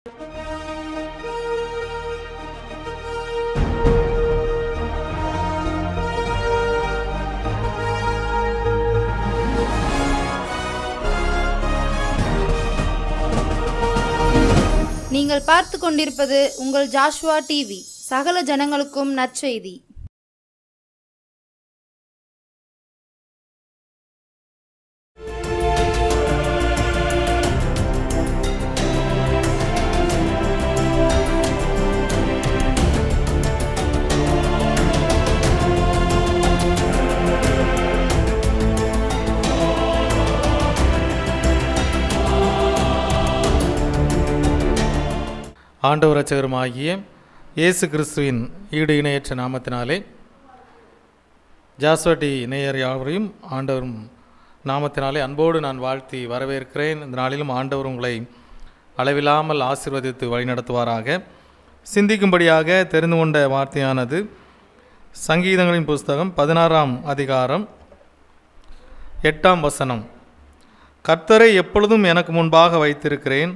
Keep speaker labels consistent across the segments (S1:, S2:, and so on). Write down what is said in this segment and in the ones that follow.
S1: நீங்கள் பார்த்து கொண்டிருப்பது உங்கள் ஜாஷ்வா டிவி. சகல ஜனங்களுக்கும் நற்செய்தி.
S2: ஆண்டவர் இரட்சகருமாகிய இயேசு கிறிஸ்துவின் ஈடு இணையற்ற நாமத்தினாலே ஜாஷ்வா டிவி நேயர் யாவரையும் ஆண்டவரும் நாமத்தினாலே அன்போடு நான் வாழ்த்தி வரவேற்கிறேன். இந்த நாளிலும் ஆண்டவர் உங்களை அளவில்லாமல் ஆசீர்வதித்து வழிநடத்துவாராக. சிந்திக்கும்படியாக தெரிந்து கொண்ட வார்த்தையானது சங்கீதங்களின் புஸ்தகம் 16ஆம் அதிகாரம் 8ஆம் வசனம். கர்த்தரை எப்பொழுதும் எனக்கு முன்பாக வைத்திருக்கிறேன்,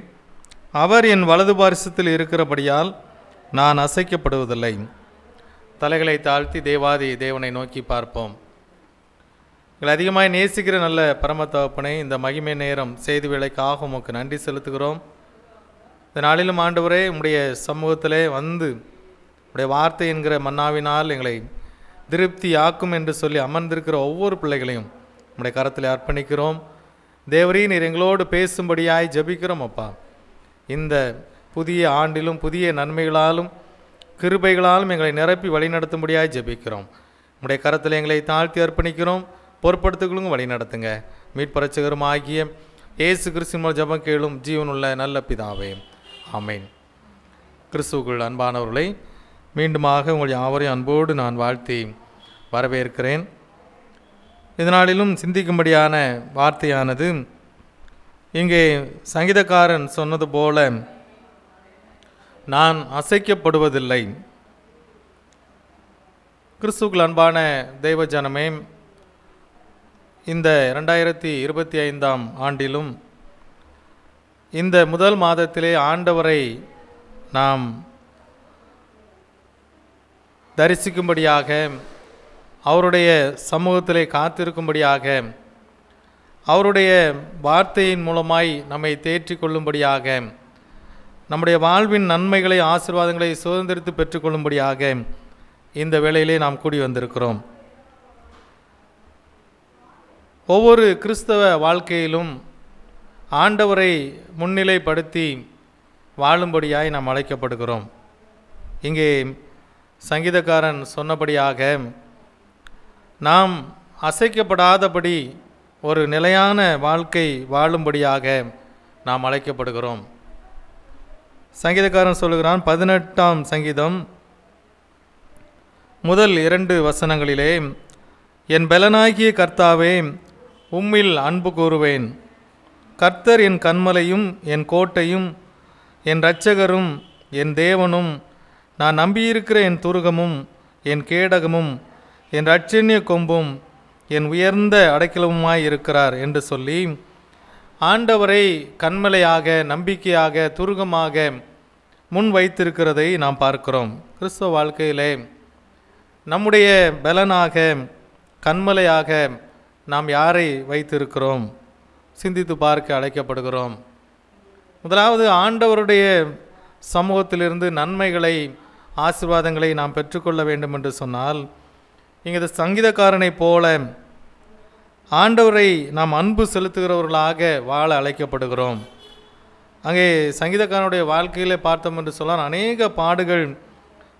S2: அவர் என் வலது பாரிசத்தில் இருக்கிறபடியால் நான் அசைக்கப்படுவதில்லை. தலைகளை தாழ்த்தி தேவாதி தேவனை நோக்கி பார்ப்போம். எங்களை அதிகமாக நேசிக்கிற நல்ல பரம தகப்பனை, இந்த மகிமை நேரம் செய்தி வேளைக்காக உமக்கு நன்றி செலுத்துகிறோம். இந்த நாளிலும் ஆண்டவரே, உம்முடைய சமூகத்திலே வந்து உடைய வார்த்தை என்கிற மன்னாவினால் எங்களை திருப்தி ஆக்கும் என்று சொல்லி அமர்ந்திருக்கிற ஒவ்வொரு பிள்ளைகளையும் உம்முடைய கரத்தில் அர்ப்பணிக்கிறோம். தேவரீ, நீர் எங்களோடு பேசும்படியாய் ஜெபிக்கிறோம். அப்பா, இந்த புதிய ஆண்டிலும் புதிய நன்மைகளாலும் கிருபைகளாலும் எங்களை நிரப்பி வழிநடத்தும்படியாய் ஜெபிக்கிறோம். உம்முடைய கரத்தில் எங்களை தாழ்த்தி அர்ப்பணிக்கிறோம். பொறுப்படுத்துகளும் வழி நடத்துங்க. மீட்பரட்சகரும் ஆகிய இயேசு கிறிஸ்துவின் ஜெபம் கேளும் ஜீவனுள்ள நல்ல பிதாவே, ஆமென். கிறிஸ்துவுக்குள் அன்பானவர்களை, மீண்டுமாக உங்கள் யாவரையும் அன்போடு நான் வாழ்த்தி வரவேற்கிறேன். இதனாலும் சிந்திக்கும்படியான வார்த்தையானது இங்கே சங்கீதக்காரன் சொன்னது போல நான் அசைக்கப்படுவதில்லை. கிறிஸ்துவுக்குள் அன்பான தெய்வ ஜனமே, இந்த 2025ஆம் ஆண்டிலும் இந்த முதல் மாதத்திலே ஆண்டவரை நாம் தரிசிக்கும்படியாக, அவருடைய சமூகத்திலே காத்திருக்கும்படியாக, அவருடைய வார்த்தையின் மூலமாய் நம்மை தேற்றிக் கொள்ளும்படியாக, நம்முடைய வாழ்வின் நன்மைகளை ஆசீர்வாதங்களை சுதந்திரித்து பெற்றுக்கொள்ளும்படியாக இந்த வேளையிலே நாம் கூடி வந்திருக்கிறோம். ஒவ்வொரு கிறிஸ்தவ வாழ்க்கையிலும் ஆண்டவரை முன்னிலைப்படுத்தி வாழும்படியாய் நாம் அழைக்கப்படுகிறோம். இங்கே சங்கீதக்காரன் சொன்னபடியாக நாம் அசைக்கப்படாதபடி ஒரு நிலையான வாழ்க்கை வாழும்படியாக நாம் அழைக்கப்படுகிறோம். சங்கீதக்காரன் சொல்லுகிறான், 18ஆம் சங்கீதம் முதல் 2 வசனங்களிலே, என் பெலனாகிய கர்த்தாவே, உம்மில் அன்பு கூறுவேன். கர்த்தர் என் கன்மலையும் என் கோட்டையும் என் இரட்சகரும் என் தேவனும், நான் நம்பியிருக்கிற என் துருகமும் என் கேடகமும் என் இரட்சணிய கொம்பும் என் உயர்ந்த அடைக்கலமுமாய் இருக்கிறார் என்று சொல்லி ஆண்டவரை கன்மலையாக, நம்பிக்கையாக, துருகமாக முன் வைத்திருக்கிறதை நாம் பார்க்கிறோம். கிறிஸ்தவ வாழ்க்கையிலே நம்முடைய பலனாக, கன்மலையாக நாம் யாரை வைத்திருக்கிறோம்? சிந்தித்து பார்க்க அழைக்கப்படுகிறோம். முதலாவது, ஆண்டவருடைய சமூகத்திலிருந்து நன்மைகளை, ஆசீர்வாதங்களை நாம் பெற்றுக்கொள்ள வேண்டும் என்று சொன்னால், இங்கே சங்கீதக்காரனை போல ஆண்டவரை நாம் அன்பு செலுத்துகிறவர்களாக வாழ அழைக்கப்படுகிறோம். அங்கே சங்கீதக்காரனுடைய வாழ்க்கையில் பார்த்தோம் என்று சொன்னால், அநேக பாடுகள்,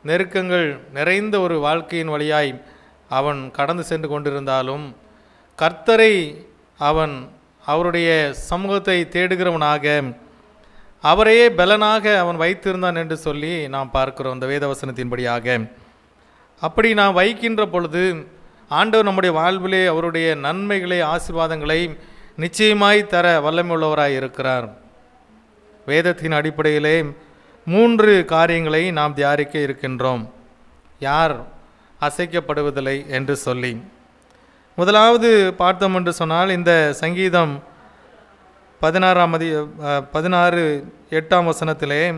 S2: நெருக்கங்கள் நிறைந்த ஒரு வாழ்க்கையின் வழியாய் அவன் கடந்து சென்று கொண்டிருந்தாலும் கர்த்தரை அவன் அவருடைய சமூகத்தை தேடுகிறவனாக, அவரையே பலனாக அவன் வைத்திருந்தான் என்று சொல்லி நாம் பார்க்கிறோம் இந்த வேதவசனத்தின்படியாக. அப்படி நாம் வைக்கின்ற பொழுது ஆண்டவர் நம்முடைய வாழ்விலே அவருடைய நன்மைகளை, ஆசீர்வாதங்களை நிச்சயமாய் தர வல்லமையுள்ளவராய் இருக்கிறார். வேதத்தின் அடிப்படையிலே 3 காரியங்களை நாம் தியானிக்க இருக்கின்றோம். யார் அசைக்கப்படுவதில்லை என்று சொல்லி. முதலாவது பார்த்தோம் என்று சொன்னால், இந்த சங்கீதம் 16:8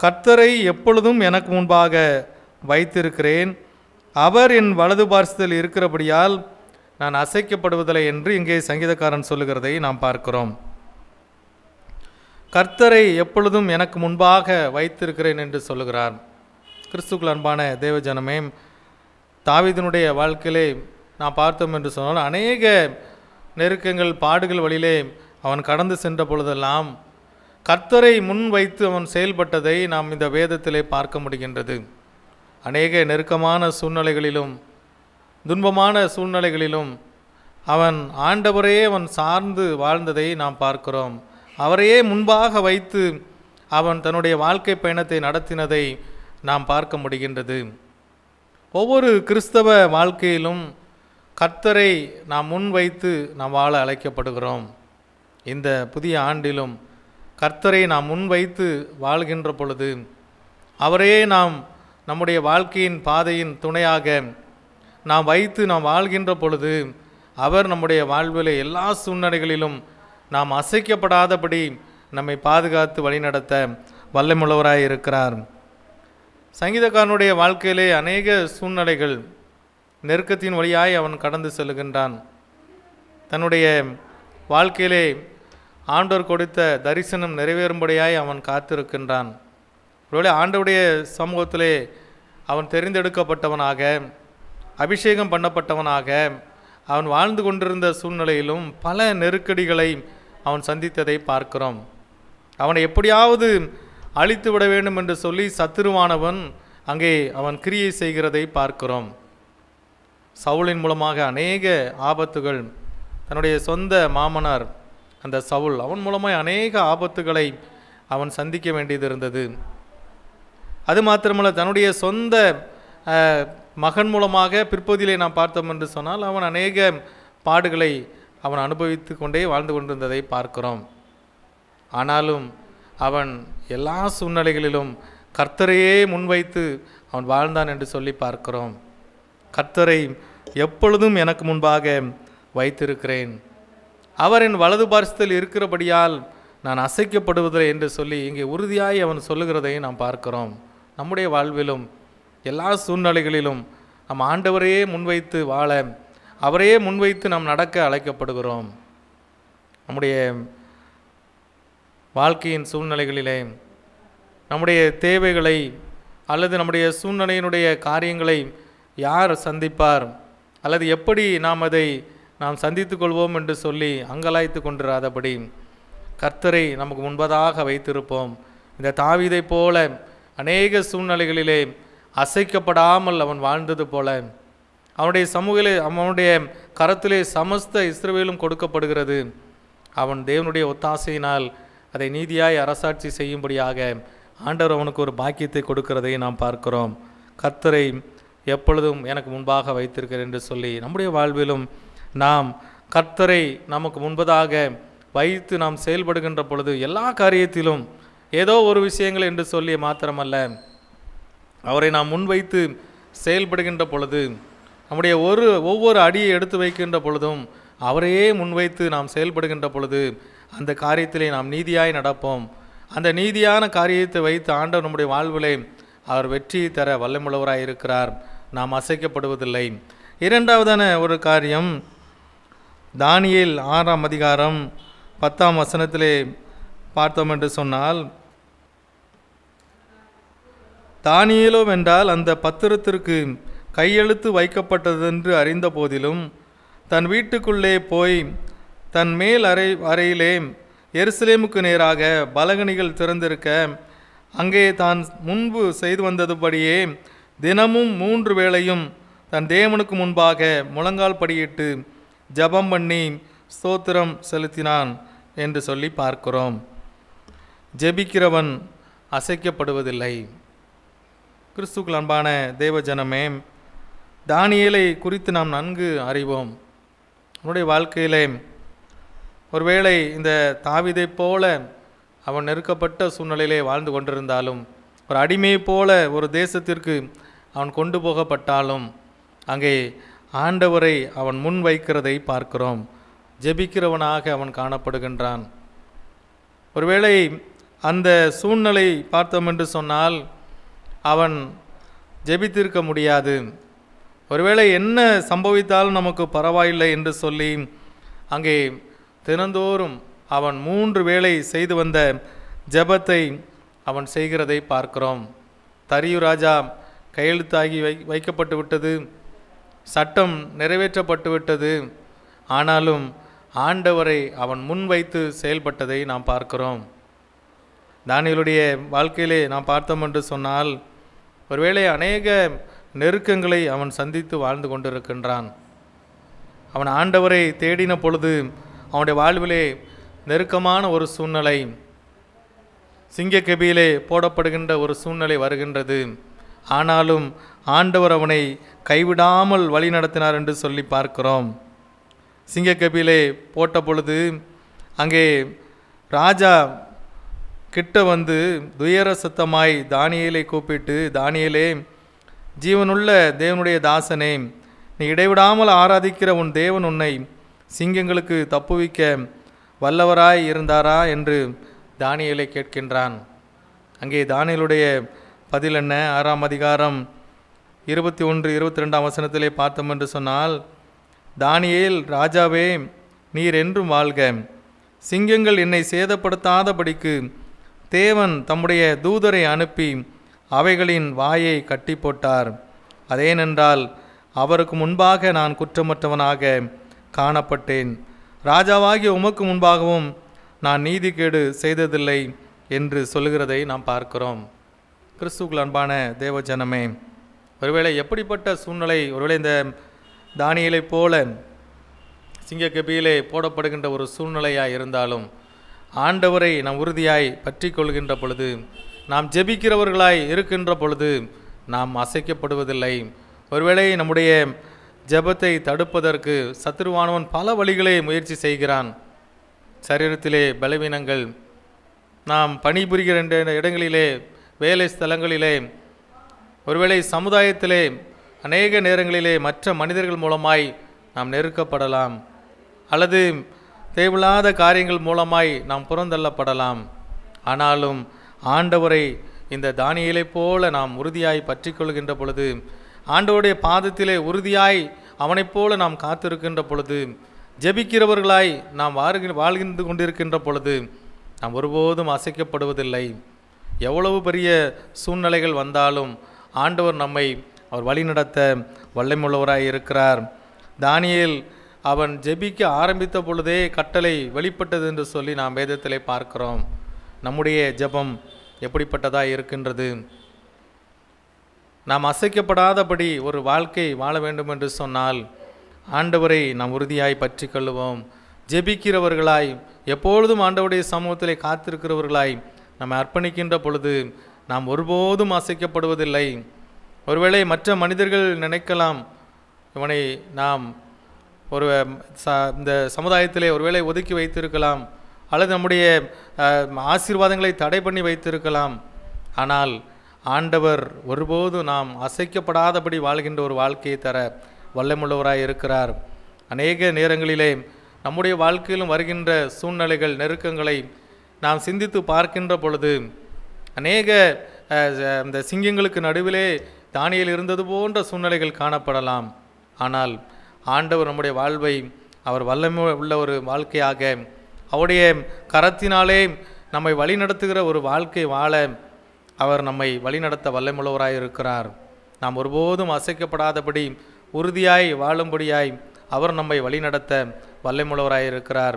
S2: கர்த்தரை எப்பொழுதும் எனக்கு முன்பாக வைத்திருக்கிறேன், அவர் என் வலது பார்சத்தில் இருக்கிறபடியால் நான் அசைக்கப்படுவதில்லை என்று இங்கே சங்கீதக்காரன் சொல்லுகிறதை நாம் பார்க்கிறோம். கர்த்தரை எப்பொழுதும் எனக்கு முன்பாக வைத்திருக்கிறேன் என்று சொல்லுகிறார். கிறிஸ்துக்குள் அன்பான தேவஜனமே, தாவீதினுடைய வாழ்க்கையிலே நாம் பார்த்தோம் என்று சொன்னால் அநேக நெருக்கங்கள் பாடுகள் வழியிலே அவன் கடந்து சென்ற பொழுதெல்லாம் கர்த்தரை முன் வைத்து அவன் செயல்பட்டதை நாம் இந்த வேதத்திலே பார்க்க முடிகின்றது. அநேக நெருக்கமான சூழ்நிலைகளிலும் துன்பமான சூழ்நிலைகளிலும் அவன் ஆண்டவரையே அவன் சார்ந்து வாழ்ந்ததை நாம் பார்க்கிறோம். அவரையே முன்பாக வைத்து அவன் தன்னுடைய வாழ்க்கை பயணத்தை நடத்தினதை நாம் பார்க்க முடிகின்றது. ஒவ்வொரு கிறிஸ்தவ வாழ்க்கையிலும் கர்த்தரை நாம் முன் வைத்து நாம் வாழ அழைக்கப்படுகிறோம். இந்த புதிய ஆண்டிலும் கர்த்தரை நாம் முன் வைத்து வாழ்கின்ற பொழுது, அவரையே நாம் நம்முடைய வாழ்க்கையின் பாதையின் துணையாக நாம் வைத்து நாம் வாழ்கின்ற பொழுது, அவர் நம்முடைய வாழ்வில் எல்லா சூழ்நிலைகளிலும் நாம் அசைக்கப்படாதபடி நம்மை பாதுகாத்து வழிநடத்த வல்லமுள்ளவராய் இருக்கிறார். சங்கீதக்காரனுடைய வாழ்க்கையிலே அநேக சூழ்நிலைகள் நெருக்கத்தின் வழியாய் அவன் கடந்து செல்கின்றான். தன்னுடைய வாழ்க்கையிலே ஆண்டவர் கொடுத்த தரிசனம் நிறைவேறும்படியாய் அவன் காத்திருக்கின்றான். ஒருவேளை ஆண்டவருடைய சமூகத்திலே அவன் தெரிந்தெடுக்கப்பட்டவனாக, அபிஷேகம் பண்ணப்பட்டவனாக அவன் வாழ்ந்து கொண்டிருந்த சூழ்நிலையிலும் பல நெருக்கடிகளை அவன் சந்தித்ததை பார்க்கிறோம். அவனை எப்படியாவது அழித்து விட வேண்டும் என்று சொல்லி சத்துருவானவன் அங்கே அவன் கிரியை செய்கிறதை பார்க்கிறோம். சவுலின் மூலமாக அநேக ஆபத்துகள், தன்னுடைய சொந்த மாமனார் அந்த சவுல், அவன் மூலமாக அநேக ஆபத்துகளை அவன் சந்திக்க வேண்டியது இருந்தது. அது மாத்திரமல்ல, தன்னுடைய சொந்த மகன் மூலமாக பிற்பகுதியிலே நாம் பார்த்தோம் என்று சொன்னால் அவன் அநேக பாடுகளை அவன் அனுபவித்து கொண்டே வாழ்ந்து கொண்டிருந்ததை பார்க்கிறோம். ஆனாலும் அவன் எல்லா சூழ்நிலைகளிலும் கர்த்தரையே முன்வைத்து அவன் வாழ்ந்தான் என்று சொல்லி பார்க்கிறோம். கர்த்தரை எப்பொழுதும் எனக்கு முன்பாக வைத்திருக்கிறேன், அவர் என் வலது பார்சத்தில் இருக்கிறபடியால் நான் அசைக்கப்படுவதில்லை என்று சொல்லி இங்கே உறுதியாய் அவன் சொல்லுகிறதை நாம் பார்க்கிறோம். நம்முடைய வாழ்விலும் எல்லா சூழ்நிலைகளிலும் நம் ஆண்டவரையே முன்வைத்து வாழ, அவரையே முன்வைத்து நாம் நடக்க அழைக்கப்படுகிறோம். நம்முடைய வாழ்க்கையின் சூழ்நிலைகளிலே நம்முடைய தேவைகளை அல்லது நம்முடைய சூழ்நிலையினுடைய காரியங்களை யார் சந்திப்பார் அல்லது எப்படி நாம் சந்தித்து கொள்வோம் என்று சொல்லி அங்கலாய்த்து கொண்டிராதபடி கர்த்தரை நமக்கு முன்பதாக வைத்திருப்போம். இந்த தாவீதை போல அநேக சூழ்நிலைகளிலே அசைக்கப்படாமல் அவன் வாழ்ந்தது போல அவனுடைய கரத்திலே சமஸ்த இஸ்ரவேலும் கொடுக்கப்படுகிறது. அவன் தேவனுடைய ஒத்தாசையினால் அதை நீதியாய் அரசாட்சி செய்யும்படியாக ஆண்டவர் அவனுக்கு ஒரு பாக்கியத்தை கொடுக்கிறதை நாம் பார்க்கிறோம். கர்த்தரை எப்பொழுதும் எனக்கு முன்பாக வைத்திருக்கிறேன் என்று சொல்லி நம்முடைய வாழ்விலும் நாம் கர்த்தரை நமக்கு முன்பதாக வைத்து நாம் செயல்படுகின்ற பொழுது எல்லா காரியத்திலும் ஏதோ ஒரு விஷயங்கள் என்று சொல்லி மாத்திரமல்ல, அவரை நாம் முன்வைத்து செயல்படுகின்ற பொழுது, நம்முடைய ஒவ்வொரு அடியை எடுத்து வைக்கின்ற பொழுதும் அவரையே முன்வைத்து நாம் செயல்படுகின்ற பொழுது அந்த காரியத்திலே நாம் நீதியாய் நடப்போம். அந்த நீதியான காரியத்தை வைத்து ஆண்டவர் நம்முடைய வாழ்விலே அவர் வெற்றி தர வல்லமுள்ளவராய் இருக்கிறார். நாம் அசைக்கப்படுவதில்லை. இரண்டாவதான ஒரு காரியம், தானியேல் 6:10 பார்த்தோம் என்று சொன்னால், தானியேலோ வென்றால் அந்த பத்திரத்திற்கு கையெழுத்து வைக்கப்பட்டதென்று அறிந்த போதிலும் தன் வீட்டுக்குள்ளே போய் தன் மேல் அறையிலே எருசலேமுக்கு நேராக பலகணிகள் திறந்திருக்க அங்கே தான் முன்பு செய்து வந்ததுபடியே தினமும் 3 வேளையும் தன் தேவனுக்கு முன்பாக முழங்கால் படியிட்டு ஜபம் பண்ணி ஸ்தோத்திரம் செலுத்தினான் என்று சொல்லி பார்க்கிறோம். ஜெபிக்கிறவன் அசைக்கப்படுவதில்லை. கிறிஸ்துவுக்குள் அன்பான தேவஜனமே, தானியேலை குறித்து நாம் நன்கு அறிவோம். அவனுடைய வாழ்க்கையிலே ஒருவேளை இந்த தாவீதை போல அவன் நெருக்கப்பட்ட சூழ்நிலையிலே வாழ்ந்து கொண்டிருந்தாலும், ஒரு அடிமை போல ஒரு தேசத்திற்கு அவன் கொண்டு போகப்பட்டாலும் அங்கே ஆண்டவரை அவன் முன் வைக்கிறதை பார்க்கிறோம். ஜெபிக்கிறவனாக அவன் காணப்படுகின்றான். ஒருவேளை அந்த சூழ்நிலை பார்த்தோம் என்று சொன்னால் அவன் ஜெபித்திருக்க முடியாது. ஒருவேளை என்ன சம்பவித்தாலும் நமக்கு பரவாயில்லை என்று சொல்லி அங்கே தினந்தோறும் அவன் 3 வேளை செய்து வந்த ஜெபத்தை அவன் செய்கிறதை பார்க்கிறோம். தரியு ராஜா கையெழுத்தாகி வைக்கப்பட்டு விட்டது, சட்டம் நிறைவேற்றப்பட்டு விட்டது. ஆனாலும் ஆண்டவரை அவன் முன்வைத்து செயல்பட்டதை நாம் பார்க்கிறோம். தானியேலுடைய வாழ்க்கையிலே நாம் பார்த்தோம் என்று சொன்னால் ஒருவேளை அநேக நெருக்கங்களை அவன் சந்தித்து வாழ்ந்து கொண்டிருக்கின்றான். அவன் ஆண்டவரை தேடின பொழுது அவனுடைய வாழ்விலே நெருக்கமான ஒரு சூழ்நிலை, சிங்கக்கெபியிலே போடப்படுகின்ற ஒரு சூழ்நிலை வருகின்றது. ஆனாலும் ஆண்டவர் அவனை கைவிடாமல் வழி நடத்தினார் என்று சொல்லி பார்க்கிறோம். சிங்கக்கெபியிலே போட்ட பொழுது அங்கே ராஜா கிட்ட வந்து துயர சத்தமாய் தானியேலை கூப்பிட்டு, தானியேலே, ஜீவனுள்ள தேவனுடைய தாசனே, நீ இடைவிடாமல் ஆராதிக்கிற உன் தேவன் உன்னை சிங்கங்களுக்கு தப்புவிக்க வல்லவராய் இருந்தாரா என்று தானியேலை கேட்கின்றான். அங்கே தானியேலுடைய பதில் என்ன? 6ஆம் அதிகாரம் 21-22 வசனத்திலே பார்த்தோம் என்று சொன்னால், தானியேல், ராஜாவே, நீர் என்றும் வாழ்க. சிங்கங்கள் என்னை சேதப்படுத்தாதபடிக்கு தேவன் தம்முடைய தூதரை அனுப்பி அவைகளின் வாயை கட்டி போட்டார். அதேனென்றால் அவருக்கு முன்பாக நான் குற்றமற்றவனாக காணப்பட்டேன். ராஜாவாகிய உமக்கு முன்பாகவும் நான் நீதிகேடு செய்ததில்லை என்று சொல்லுகிறதை நாம் பார்க்கிறோம். கிறிஸ்துவுக்குள் அன்பான தேவஜனமே, ஒருவேளை எப்படிப்பட்ட சூழ்நிலை, ஒருவேளை இந்த தானியேலை போல சிங்கக்கெபியிலே போடப்படுகின்ற ஒரு சூழ்நிலையாக இருந்தாலும் ஆண்டவரை நாம் உறுதியாய் பற்றி கொள்கின்ற பொழுது, நாம் ஜெபிக்கிறவர்களாய் இருக்கின்ற பொழுது நாம் அசைக்கப்படுவதில்லை. ஒருவேளை நம்முடைய ஜெபத்தை தடுப்பதற்கு சத்துருவானவன் பல வழிகளை முயற்சி செய்கிறான். சரீரத்திலே பலவீனங்கள், நாம் பணிபுரிகிற இடங்களிலே, வேலை ஸ்தலங்களிலே, ஒருவேளை சமுதாயத்திலே அநேக நேரங்களிலே மற்ற மனிதர்கள் மூலமாய் நாம் நெருக்கப்படலாம், அல்லது தேவையில்லாத காரியங்கள் மூலமாய் நாம் புறந்தள்ளப்படலாம். ஆனாலும் ஆண்டவரை இந்த தானியேலை போல நாம் உறுதியாய் பற்றி கொள்கின்ற பொழுது, ஆண்டவருடைய பாதத்திலே உறுதியாய் அவனைப் போல நாம் காத்திருக்கின்ற பொழுது, ஜெபிக்கிறவர்களாய் நாம் வாழ்கின்ற கொண்டிருக்கின்ற பொழுது நாம் ஒருபோதும் அசைக்கப்படுவதில்லை. எவ்வளவு பெரிய சூழ்நிலைகள் வந்தாலும் ஆண்டவர் நம்மை அவர் வழிநடத்த வல்லமையுள்ளவராய் இருக்கிறார். தானியேல் அவன் ஜெபிக்க ஆரம்பித்த பொழுதே கட்டளை வெளிப்பட்டது என்று சொல்லி நாம் வேதத்திலே பார்க்கிறோம். நம்முடைய ஜெபம் எப்படிப்பட்டதாக இருக்கின்றது? நாம் அசைக்கப்படாதபடி ஒரு வாழ்க்கை வாழ வேண்டும் என்று சொன்னால் ஆண்டவரை நாம் உறுதியாய் பற்றி கொள்ளுவோம். ஜெபிக்கிறவர்களாய், எப்பொழுதும் ஆண்டவருடைய சமூகத்திலே காத்திருக்கிறவர்களாய் நம்ம அர்ப்பணிக்கின்ற பொழுது நாம் ஒருபோதும் அசைக்கப்படுவதில்லை. ஒருவேளை மற்ற மனிதர்கள் நினைக்கலாம், இவனை நாம் ஒரு இந்த சமுதாயத்திலே ஒருவேளை ஒதுக்கி வைத்திருக்கலாம், அல்லது நம்முடைய ஆசீர்வாதங்களை தடை பண்ணி வைத்திருக்கலாம். ஆனால் ஆண்டவர் ஒருபோதும் நாம் அசைக்கப்படாதபடி வாழ்கின்ற ஒரு வாழ்க்கையை தர வல்லமுள்ளவராய் இருக்கிறார். அநேக நேரங்களிலே நம்முடைய வாழ்க்கையிலும் வருகின்ற சூழ்நிலைகள், நெருக்கங்களை நாம் சிந்தித்து பார்க்கின்ற பொழுது அநேக இந்த சிங்கங்களுக்கு நடுவிலே தானியேல் இருந்தது போன்ற சூழ்நிலைகள் காணப்படலாம். ஆனால் ஆண்டவர் நம்முடைய வாழ்வை அவர் வல்லமை உள்ள ஒரு வாழ்க்கையாக, அவருடைய கரத்தினாலே நம்மை வழிநடத்துகிற ஒரு வாழ்க்கை வாழ அவர் நம்மை வழிநடத்த வல்லமையுள்ளவராய் இருக்கிறார். நாம் ஒருபோதும் அசைக்கப்படாதபடி உறுதியாய் வாழும்படியாய் அவர் நம்மை வழிநடத்த வல்லமையுள்ளவராய் இருக்கிறார்.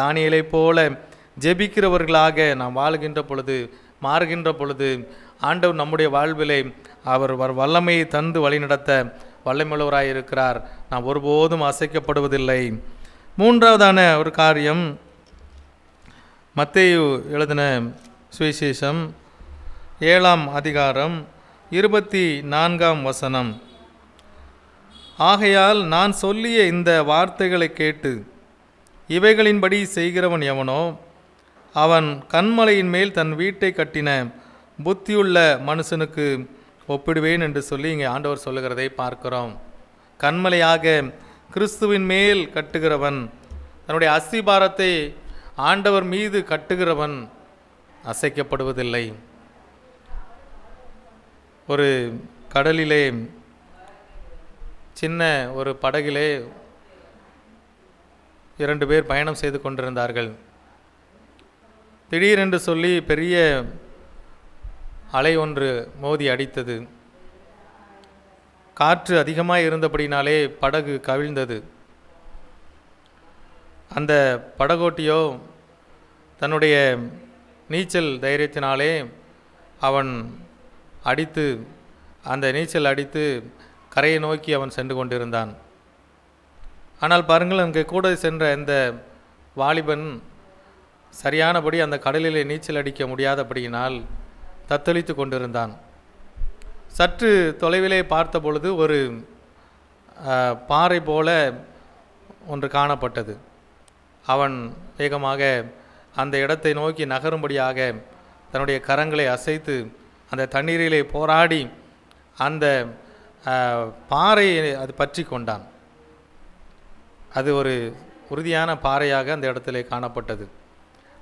S2: தானியேலை போல ஜெபிக்கிறவர்களாக நாம் வாழ்கின்ற பொழுது, மாறுகின்ற பொழுது ஆண்டவர் நம்முடைய வாழ்விலே அவர் வல்லமையை தந்து வழிநடத்த வல்லமையுள்ளவராய் இருக்கிறார். நாம் ஒருபோதும் அசைக்கப்படுவதில்லை. மூன்றாவதான ஒரு காரியம், மத்தேயு எழுதின சுவிசேஷம் 7ஆம் அதிகாரம் 24ஆம் வசனம். ஆகையால் நான் சொல்லிய இந்த வார்த்தைகளை கேட்டு இவைகளின்படி செய்கிறவன் எவனோ அவன் கன்மலையின் மேல் தன் வீட்டை கட்டின புத்தியுள்ள மனுஷனுக்கு ஒப்பிடுவேன் என்று சொல்லி இங்கே ஆண்டவர் சொல்லுகிறதை பார்க்கிறோம். கன்மலையாக கிறிஸ்துவின் மேல் கட்டுகிறவன், தன்னுடைய அஸ்திபாரத்தை ஆண்டவர் மீது கட்டுகிறவன், அசைக்கப்படுவதில்லை. ஒரு கடலிலே சின்ன ஒரு படகிலே 2 பேர் பயணம் செய்து கொண்டிருந்தார்கள். திடீரென்று சொல்லி பெரிய அலை ஒன்று மோதி அடித்தது. காற்று அதிகமாக இருந்தபடினாலே படகு கவிழ்ந்தது. அந்த படகோட்டியோ தன்னுடைய நீச்சல் தைரியத்தினாலே அவன் நீச்சல் அடித்து கரையை நோக்கி அவன் சென்று கொண்டிருந்தான். ஆனால் பாருங்கள், அங்கே கூட சென்ற இந்த வாலிபன் சரியானபடி அந்த கடலிலே நீச்சல் அடிக்க முடியாதபடியினால் தத்தளித்து கொண்டிருந்தான். சற்று தொலைவிலே பார்த்த பொழுது ஒரு பாறை போல ஒன்று காணப்பட்டது. அவன் வேகமாக அந்த இடத்தை நோக்கி நகரும்படியாக தன்னுடைய கரங்களை அசைத்து அந்த தண்ணீரிலே போராடி அந்த பாறையை அது பற்றி கொண்டான். அது ஒரு உறுதியான பாறையாக அந்த இடத்திலே காணப்பட்டது.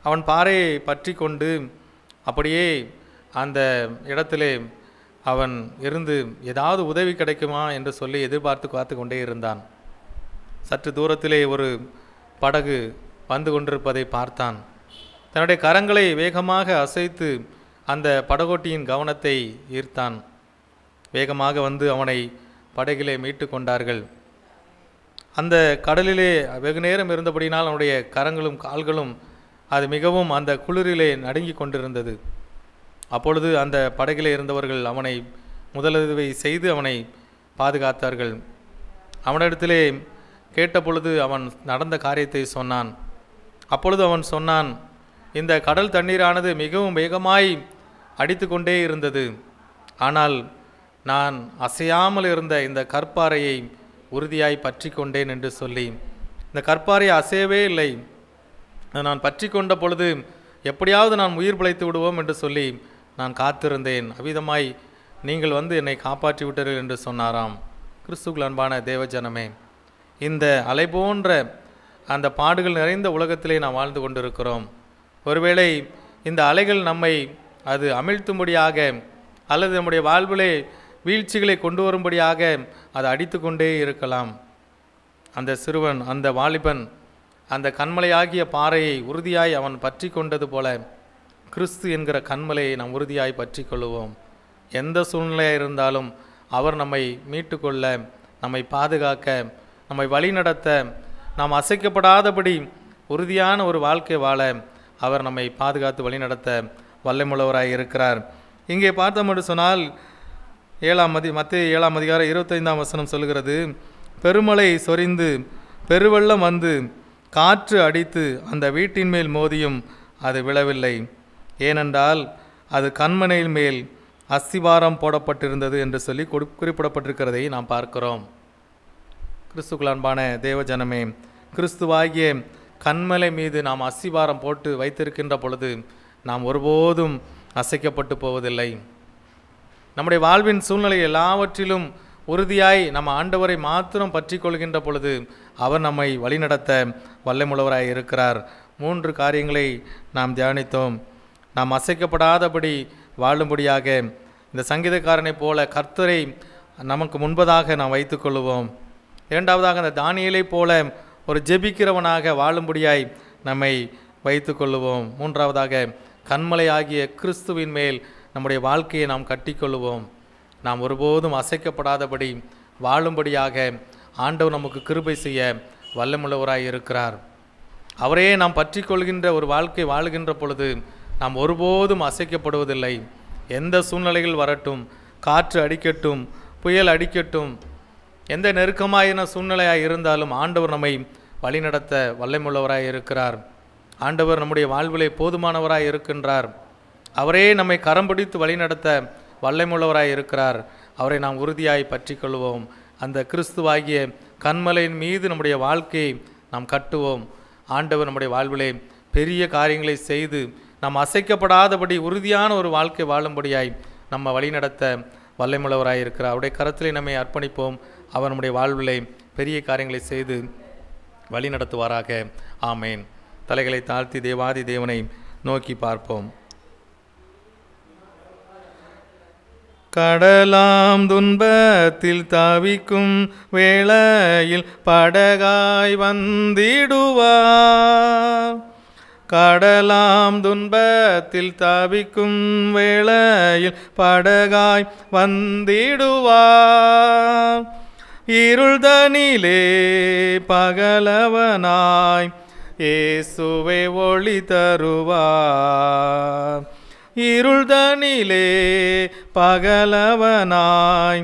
S2: அவன் பாறையை பற்றி கொண்டு அப்படியே அந்த இடத்திலே அவன் இருந்து ஏதாவது உதவி கிடைக்குமா என்று சொல்லி எதிர்பார்த்து காத்து கொண்டே இருந்தான். சற்று தூரத்திலே ஒரு படகு வந்து கொண்டிருப்பதை பார்த்தான். தன்னுடைய கரங்களை வேகமாக அசைத்து அந்த படகோட்டியின் கவனத்தை ஈர்த்தான். வேகமாக வந்து அவனை படகிலே மீட்டு கொண்டார்கள். அந்த கடலிலே வெகு நேரம் இருந்தபடினால் அவனுடைய கரங்களும் கால்களும் அது மிகவும் அந்த குளிரிலே நடுங்கி கொண்டிருந்தது. அப்பொழுது அந்த படகிலே இருந்தவர்கள் அவனை முதலுதவி செய்து அவனை பாதுகாத்தார்கள். அவனிடத்திலே கேட்டபொழுது அவன் நடந்த காரியத்தை சொன்னான். அப்பொழுது அவன் சொன்னான், இந்த கடல் தண்ணீரானது மிகவும் வேகமாய் அடித்து கொண்டே இருந்தது. ஆனால் நான் அசையாமல் இருந்த இந்த கற்பாறையை உறுதியாய் பற்றி கொண்டேன் என்று சொல்லி, இந்த கற்பாறை அசையவே இல்லை. நான் பற்றி கொண்ட பொழுது எப்படியாவது நான் உயிர் பிழைத்து விடுவோம் என்று சொல்லி நான் காத்திருந்தேன். அவ்விதமாய் நீங்கள் வந்து என்னை காப்பாற்றி விட்டீர்கள் என்று சொன்னாராம். கிறிஸ்துவுக்குள் அன்பான தேவஜனமே, இந்த அலை போன்ற அந்த பாடுகள் நிறைந்த உலகத்திலே நாம் வாழ்ந்து கொண்டிருக்கிறோம். ஒருவேளை இந்த அலைகள் நம்மை அது அமிழ்த்தும்படியாக அல்லது நம்முடைய வாழ்விலே வீழ்ச்சிகளை கொண்டு வரும்படியாக அது அடித்து கொண்டே இருக்கலாம். அந்த சிறுவன், அந்த வாலிபன் அந்த கண்மலையாகிய பாறையை உறுதியாய் அவன் பற்றி கொண்டது போல கிறிஸ்து என்கிற கண்மலையை நாம் உறுதியாய் பற்றி கொள்ளுவோம். எந்த சூழ்நிலையாக இருந்தாலும் அவர் நம்மை மீட்டு கொள்ள, நம்மை பாதுகாக்க, நம்மை வழிநடத்த, நாம் அசைக்கப்படாதபடி உறுதியான ஒரு வாழ்க்கை வாழ அவர் நம்மை பாதுகாத்து வழிநடத்த வல்லமுள்ளவராய் இருக்கிறார். இங்கே பார்த்தோம் என்று சொன்னால் மத்தேயு 7ஆம் அதிகாரம் 25ஆம் வசனம் சொல்கிறது, பெருமழை சொரிந்து பெருவெள்ளம் வந்து காற்று அடித்து அந்த வீட்டின் மேல் மோதியும் அது விழவில்லை, ஏனென்றால் அது கண்மனையின் மேல் அஸ்திவாரம் போடப்பட்டிருந்தது என்று சொல்லி குறிப்பிடப்பட்டிருக்கிறதை நாம் பார்க்கிறோம். கிறிஸ்துவுக்குள் அன்பான தேவஜனமே, கிறிஸ்துவாகிய கண்மலை மீது நாம் அஸ்திவாரம் போட்டு வைத்திருக்கின்ற பொழுது நாம் ஒருபோதும் அசைக்கப்பட்டு போவதில்லை. நம்முடைய வாழ்வின் சூழ்நிலை எல்லாவற்றிலும் உறுதியாய் நம்ம ஆண்டவரை மாத்திரம் பற்றி கொள்கின்ற பொழுது அவர் நம்மை வழிநடத்த வல்லமுள்ளவராய் இருக்கிறார். 3 காரியங்களை நாம் தியானித்தோம். நாம் அசைக்கப்படாதபடி வாழும்படியாக இந்த சங்கீதக்காரனைப் போல கர்த்தரை நமக்கு முன்பதாக நாம் வைத்துக்கொள்ளுவோம். 2வதாக அந்த தானியேலை போல ஒரு ஜெபிக்கிறவனாக வாழும்படியாய் நம்மை வைத்துக்கொள்ளுவோம். 3வதாக கண்மலை ஆகிய கிறிஸ்துவின் மேல் நம்முடைய வாழ்க்கையை நாம் கட்டிக்கொள்ளுவோம். நாம் ஒருபோதும் அசைக்கப்படாதபடி வாழும்படியாக ஆண்டவர் நமக்கு கிருபை செய்ய வல்லமுள்ளவராய் இருக்கிறார். அவரையே நாம் பற்றி கொள்கின்ற ஒரு வாழ்க்கை வாழுகின்ற பொழுது நாம் ஒருபோதும் அசைக்கப்படுவதில்லை. எந்த சூழ்நிலைகள் வரட்டும், காற்று அடிக்கட்டும், புயல் அடிக்கட்டும், எந்த நெருக்கமான சூழ்நிலையாக இருந்தாலும் ஆண்டவர் நம்மை வழிநடத்த வல்லமுள்ளவராய் இருக்கிறார். ஆண்டவர் நம்முடைய வாழ்விலே போதுமானவராய் இருக்கின்றார். அவரே நம்மை கரம் பிடித்து வழிநடத்த வல்லமுள்ளவராய் இருக்கிறார். அவரை நாம் உறுதியாய் பற்றி கொள்வோம். அந்த கிறிஸ்துவாகிய கண்மலையின் மீது நம்முடைய வாழ்க்கையை நாம் கட்டுவோம். ஆண்டவர் நம்முடைய வாழ்விலே பெரிய காரியங்களை செய்து நாம் அசைக்கப்படாதபடி உறுதியான ஒரு வாழ்க்கை வாழும்படியாய் நம்ம வழிநடத்த வல்லமுள்ளவராய் இருக்கிறார். அவருடைய கரத்திலே நம்மை அர்ப்பணிப்போம். அவர் நம்முடைய வாழ்விலே பெரிய காரியங்களை செய்து வழிநடத்துவாராக. ஆமேன். தலைகளை தாழ்த்தி தேவாதி தேவனை நோக்கி பார்ப்போம். கடலாம் துன்பத்தில் தவிக்கும் வேளையில் படகாய் வந்திடுவார். கடலாம் துன்பத்தில் தவிக்கும் வேளையில் படகாய் வந்திடுவார். இருள்தனிலே பகலவனாய் இயேசுவே ஒளி தருவார். இருள்தனிலே பகலவனாய்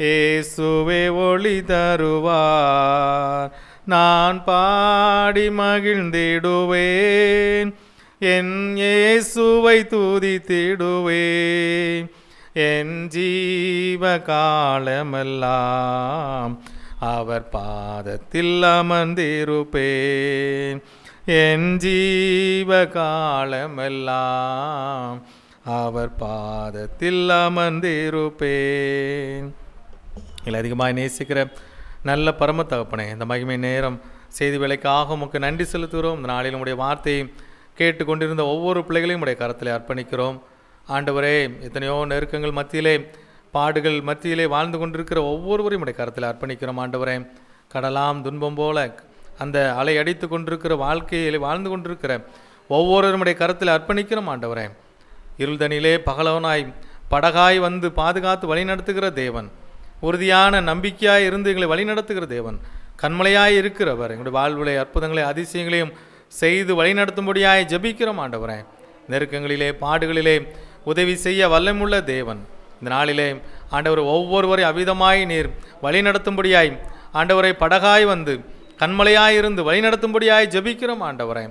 S2: இயேசுவே ஒளி தருவார். நான் பாடி மகிழ்ந்திடுவேன், என் இயேசுவை துதித்திடுவேன். என் ஜீவ காலமெல்லாம் அவர் பாதத்தில் அமர்ந்திருப்பேன். என் ஜீவ காலமெல்லாம் அவர் பாதத்தில் அமர்ந்திருப்பேன். இல்லை அதிகமாக நேசிக்கிற நல்ல பரம தகப்பனே, இந்த மகிமை நேரம் செய்தி வேலைக்காக உமக்கு நன்றி செலுத்துகிறோம். இந்த நாளில் உடைய வார்த்தையை கேட்டுக்கொண்டிருந்த ஒவ்வொரு பிள்ளைகளையும் உடைய கரத்தில் அர்ப்பணிக்கிறோம். ஆண்டவரே, எத்தனையோ நெருக்கங்கள் மத்தியிலே, பாடுகள் மத்தியிலே வாழ்ந்து கொண்டிருக்கிற ஒவ்வொருவரையும் உடைய கரத்தில் அர்ப்பணிக்கிறோம். ஆண்டவரே, கடலாம் துன்பம் போல அந்த அலை அடித்து கொண்டிருக்கிற வாழ்க்கையில் வாழ்ந்து கொண்டிருக்கிற ஒவ்வொருவரும் உடைய கரத்தில் அர்ப்பணிக்கிறோம். ஆண்டவரே, இருள்தனிலே பகலவனாய் படகாய் வந்து பாதுகாத்து வழிநடத்துகிற தேவன், உறுதியான நம்பிக்கையாய் இருந்து எங்களை வழிநடத்துகிற தேவன், கண்மலையாய் இருக்கிறவர், எங்களுடைய வாழ்வுகளை அற்புதங்களை அதிசயங்களையும் செய்து வழிநடத்தும்படியாய் ஜெபிக்கிறோம். ஆண்டவரே, நெருக்கங்களிலே பாடுகளிலே உதவி செய்ய வல்லமுள்ள தேவன், இந்த நாளிலே ஆண்டவர் ஒவ்வொருவரை அவிதமாய் நீர் வழிநடத்தும்படியாய் ஆண்டவரை படகாய் வந்து கண்மலையாய் இருந்து வழிநடத்தும்படியாய் ஜெபிக்கிறோம். ஆண்டவரே,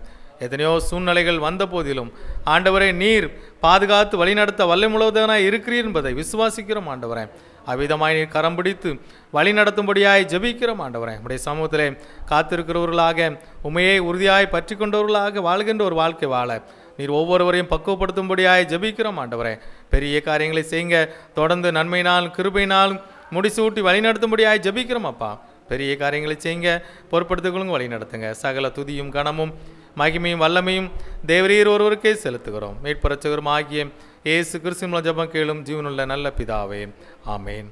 S2: எத்தனையோ சூழ்நிலைகள் வந்த போதிலும் ஆண்டவரை நீர் பாதுகாத்து வழிநடத்த வல்லமுள்ளவனாய் இருக்கிறீர் என்பதை விசுவாசிக்கிறோம். ஆண்டவரே, அவ்விதமாய் நீர் கரம் பிடித்து வழி நடத்தும்படியாய் ஜெபிக்கிறோம். ஆண்டவரே, உடைய சமூகத்திலே காத்திருக்கிறவர்களாக உமையை உறுதியாய் பற்றி கொண்டவர்களாக வாழ்கின்ற ஒரு வாழ்க்கை வாழ நீர் ஒவ்வொருவரையும் பக்குவப்படுத்தும்படியாய் ஜெபிக்கிறோம். ஆண்டவரே, பெரிய காரியங்களை செய்யுங்க, தொடர்ந்து நன்மையினால் கிருபையினால் முடிசூட்டி வழி நடத்தும்படியாய் ஜெபிக்கிறோம். அப்பா, பெரிய காரியங்களை செய்யுங்க, பொறுப்படுத்திக்கொள்ளுங்க, வழி நடத்துங்க. சகல துதியும் கனமும் மகிமையும் வல்லமையும் தேவரீர் ஒருவருக்கே செலுத்துகிறோம். மீட்பரட்சகரும் ஆகிய இயேசு கிறிஸ்துவின் மூலம் ஜெபம் கேளும் ஜீவனுள்ள நல்ல பிதாவே, ஆமேன்.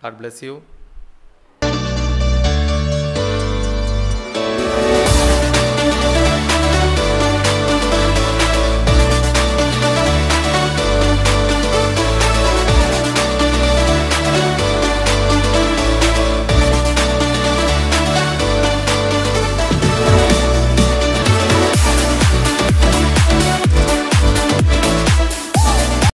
S2: God bless you.